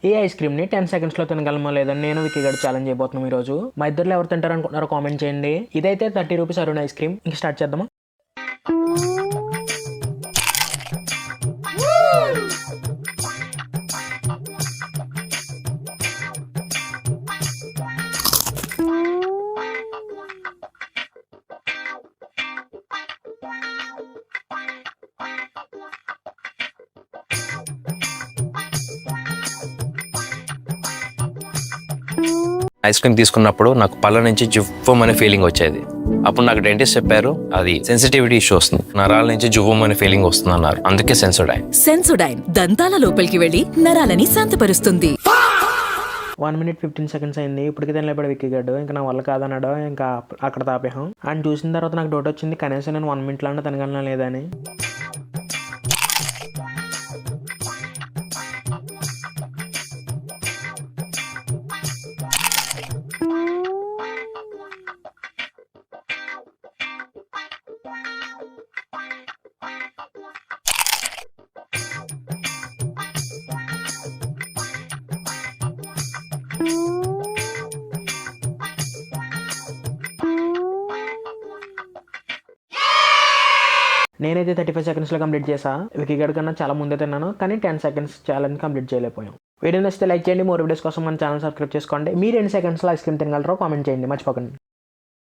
ఈ ice cream ని 10 seconds లో తినగలమో లేదని నేను విక్కీ గడు ఛాలెంజ్ చేయబోతున్నాం ఈ రోజు. మా ఇద్దరు ఎవరు తింటారు అనుకుంటున్నారో కామెంట్ చేయండి. ఇదైతే 30 రూపీస్ అరుణ్ ఐస్ క్రీమ్. ఇంక స్టార్ట్ చేద్దామా? ఐస్ క్రీమ్ తీసుకున్నప్పుడు నాకు పళ్ళ నుంచి జువ్వమనే ఫీలింగ్ వచ్చేది. అప్పుడు నాకు డెంటిస్ట్ చెప్పారు అది సెన్సిటివిటీ ఇష్యూ వస్తుంది, నరాల నుంచి జువ్వమనే ఫీలింగ్ వస్తుంది అన్నారు. అందుకే సెన్సోడైన్. సెన్సోడైన్ దంతాల లోపలికి వెళ్లి నరాలని శాంతపరుస్తుంది. 1 minute 15 seconds అయింది. ఇప్పటికి తినలేపాడు విక్కీ గడు. ఇంకా నా వల్ల కాదన్నాడు. ఇంకా అక్కడ తాపేహం. ఆయన చూసిన తర్వాత నాకు డౌట్ వచ్చింది, కనీసం నేను 1 minute లో తినగలనా లేదా అని. నేనైతే 35 seconds లో కంప్లీట్ చేసా. విక్కీ గడు కన్నా చాలా ముందే తిన్నాను, కానీ 10 seconds ఛాలెంజ్ కంప్లీట్ చేయలేకపోయాం. వీడియో నచ్చితే లైక్ చేయండి. మోర్ వీడియోస్ కోసం మన ఛానల్ సబ్స్క్రైబ్ చేసుకోండి. మీరు ఎన్ని సెకండ్స్లో ఐస్ క్రీమ్ తినగలరో కామెంట్ చేయండి, మర్చిపోకండి.